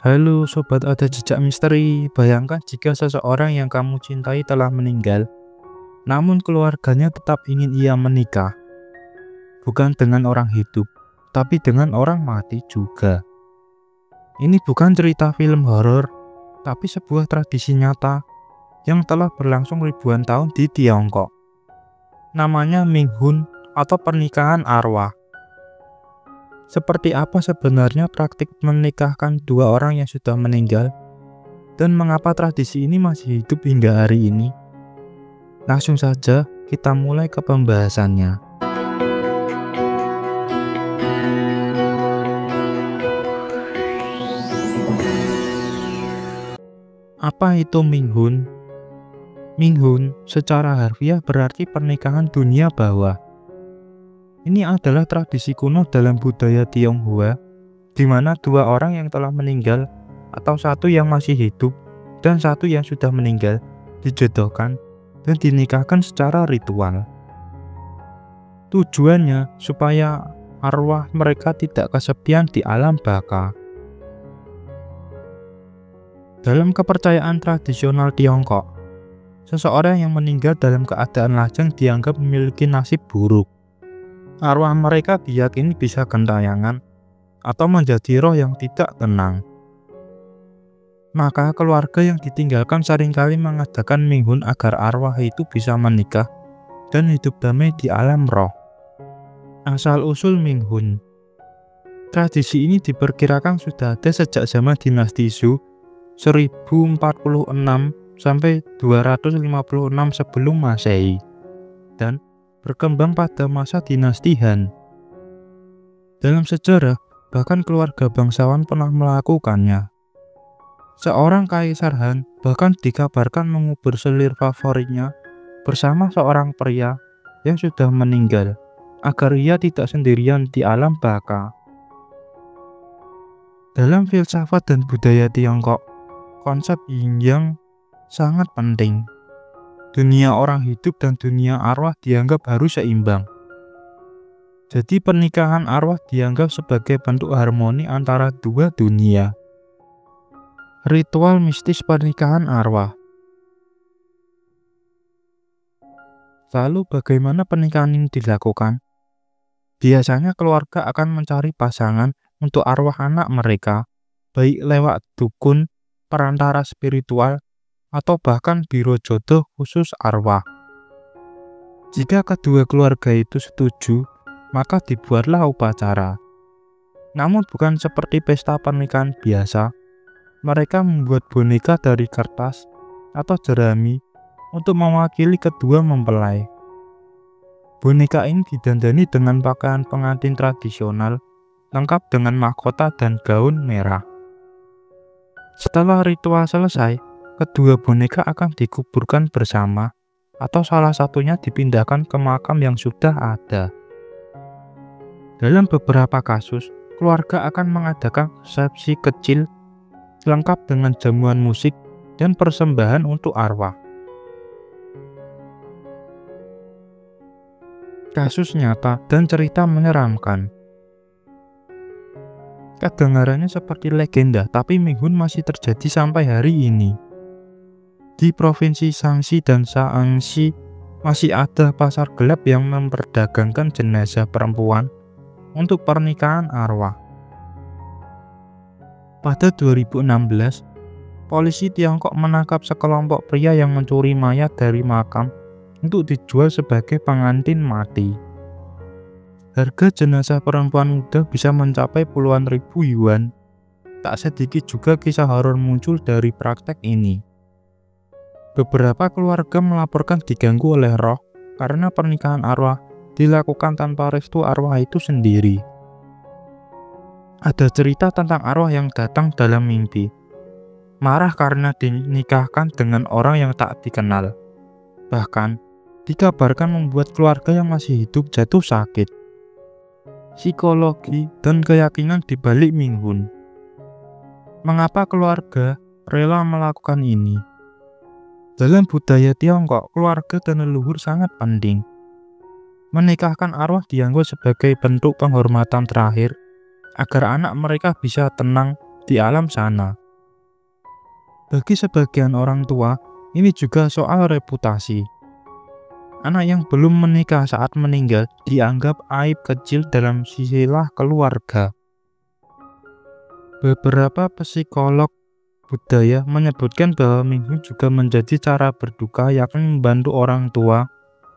Halo sobat, ada jejak misteri. Bayangkan jika seseorang yang kamu cintai telah meninggal, namun keluarganya tetap ingin ia menikah. Bukan dengan orang hidup, tapi dengan orang mati juga. Ini bukan cerita film horor, tapi sebuah tradisi nyata yang telah berlangsung ribuan tahun di Tiongkok. Namanya Minghun atau pernikahan arwah. Seperti apa sebenarnya praktik menikahkan dua orang yang sudah meninggal? Dan mengapa tradisi ini masih hidup hingga hari ini? Langsung saja kita mulai ke pembahasannya. Apa itu Minghun? Minghun secara harfiah berarti pernikahan dunia bawah. Ini adalah tradisi kuno dalam budaya Tionghoa, di mana dua orang yang telah meninggal atau satu yang masih hidup dan satu yang sudah meninggal dijodohkan dan dinikahkan secara ritual. Tujuannya supaya arwah mereka tidak kesepian di alam baka. Dalam kepercayaan tradisional Tiongkok, seseorang yang meninggal dalam keadaan lajang dianggap memiliki nasib buruk. Arwah mereka diyakini bisa gentayangan atau menjadi roh yang tidak tenang. Maka keluarga yang ditinggalkan seringkali mengadakan Minghun agar arwah itu bisa menikah dan hidup damai di alam roh. Asal-usul Minghun. Tradisi ini diperkirakan sudah ada sejak zaman dinasti Zhou 1046 sampai 256 sebelum Masehi dan berkembang pada masa dinasti Han. Dalam sejarah, bahkan keluarga bangsawan pernah melakukannya. Seorang kaisar Han bahkan dikabarkan mengubur selir favoritnya bersama seorang pria yang sudah meninggal, agar ia tidak sendirian di alam baka. Dalam filsafat dan budaya Tiongkok, konsep yin yang sangat penting. Dunia orang hidup dan dunia arwah dianggap harus seimbang. Jadi pernikahan arwah dianggap sebagai bentuk harmoni antara dua dunia. Ritual mistis pernikahan arwah. Lalu bagaimana pernikahan ini dilakukan? Biasanya keluarga akan mencari pasangan untuk arwah anak mereka, baik lewat dukun, perantara spiritual, atau bahkan biro jodoh khusus arwah. Jika kedua keluarga itu setuju, maka dibuatlah upacara. Namun bukan seperti pesta pernikahan biasa. Mereka membuat boneka dari kertas atau jerami untuk mewakili kedua mempelai. Boneka ini didandani dengan pakaian pengantin tradisional, lengkap dengan mahkota dan gaun merah. Setelah ritual selesai, kedua boneka akan dikuburkan bersama atau salah satunya dipindahkan ke makam yang sudah ada. Dalam beberapa kasus, keluarga akan mengadakan resepsi kecil lengkap dengan jamuan musik dan persembahan untuk arwah. Kasus nyata dan cerita menyeramkan. Kedengarannya seperti legenda, tapi Minghun masih terjadi sampai hari ini. Di provinsi Shaanxi dan Shaanxi masih ada pasar gelap yang memperdagangkan jenazah perempuan untuk pernikahan arwah. Pada 2016, polisi Tiongkok menangkap sekelompok pria yang mencuri mayat dari makam untuk dijual sebagai pengantin mati. Harga jenazah perempuan muda bisa mencapai puluhan ribu yuan. Tak sedikit juga kisah horor muncul dari praktek ini. Beberapa keluarga melaporkan diganggu oleh roh karena pernikahan arwah dilakukan tanpa restu arwah itu sendiri. Ada cerita tentang arwah yang datang dalam mimpi, marah karena dinikahkan dengan orang yang tak dikenal. Bahkan, dikabarkan membuat keluarga yang masih hidup jatuh sakit. Psikologi dan keyakinan di balik Minghun. Mengapa keluarga rela melakukan ini? Dalam budaya Tiongkok, keluarga dan leluhur sangat penting. Menikahkan arwah dianggap sebagai bentuk penghormatan terakhir agar anak mereka bisa tenang di alam sana. Bagi sebagian orang tua, ini juga soal reputasi. Anak yang belum menikah saat meninggal dianggap aib kecil dalam silsilah keluarga. Beberapa psikolog budaya menyebutkan bahwa Minghun juga menjadi cara berduka, yakni membantu orang tua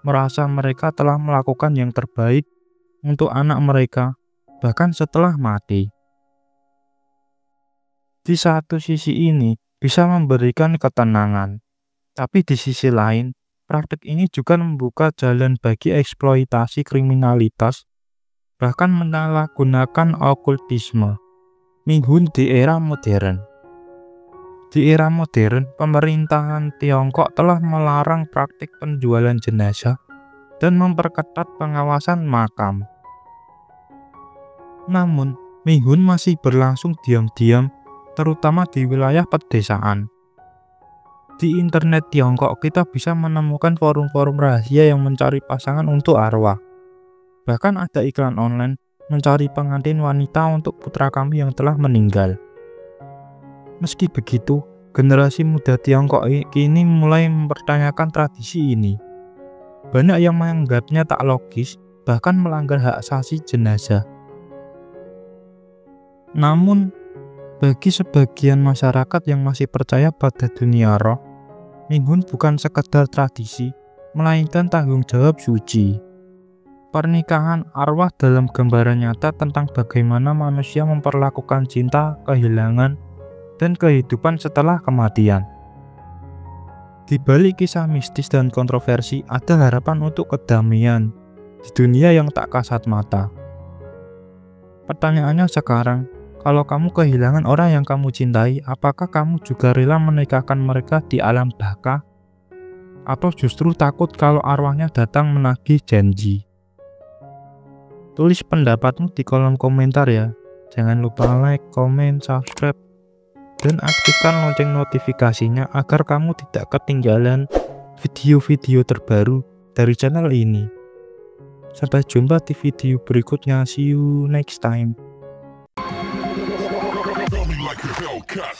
merasa mereka telah melakukan yang terbaik untuk anak mereka, bahkan setelah mati. Di satu sisi ini bisa memberikan ketenangan, tapi di sisi lain, praktik ini juga membuka jalan bagi eksploitasi kriminalitas, bahkan menyalahgunakan okultisme. Minghun di era modern. Di era modern, pemerintahan Tiongkok telah melarang praktik penjualan jenazah dan memperketat pengawasan makam. Namun, Minghun masih berlangsung diam-diam, terutama di wilayah pedesaan. Di internet Tiongkok, kita bisa menemukan forum-forum rahasia yang mencari pasangan untuk arwah. Bahkan ada iklan online mencari pengantin wanita untuk putra kami yang telah meninggal. Meski begitu, generasi muda Tiongkok kini mulai mempertanyakan tradisi ini. Banyak yang menganggapnya tak logis, bahkan melanggar hak asasi jenazah. Namun, bagi sebagian masyarakat yang masih percaya pada dunia roh, Minghun bukan sekedar tradisi, melainkan tanggung jawab suci. Pernikahan arwah dalam gambaran nyata tentang bagaimana manusia memperlakukan cinta, kehilangan, dan kehidupan setelah kematian. Di balik kisah mistis dan kontroversi, ada harapan untuk kedamaian di dunia yang tak kasat mata. Pertanyaannya sekarang, kalau kamu kehilangan orang yang kamu cintai, apakah kamu juga rela menikahkan mereka di alam baka? Atau justru takut kalau arwahnya datang menagih janji? Tulis pendapatmu di kolom komentar ya. Jangan lupa like, komen, subscribe, dan aktifkan lonceng notifikasinya agar kamu tidak ketinggalan video-video terbaru dari channel ini. Sampai jumpa di video berikutnya. See you next time. Like a Hellcat.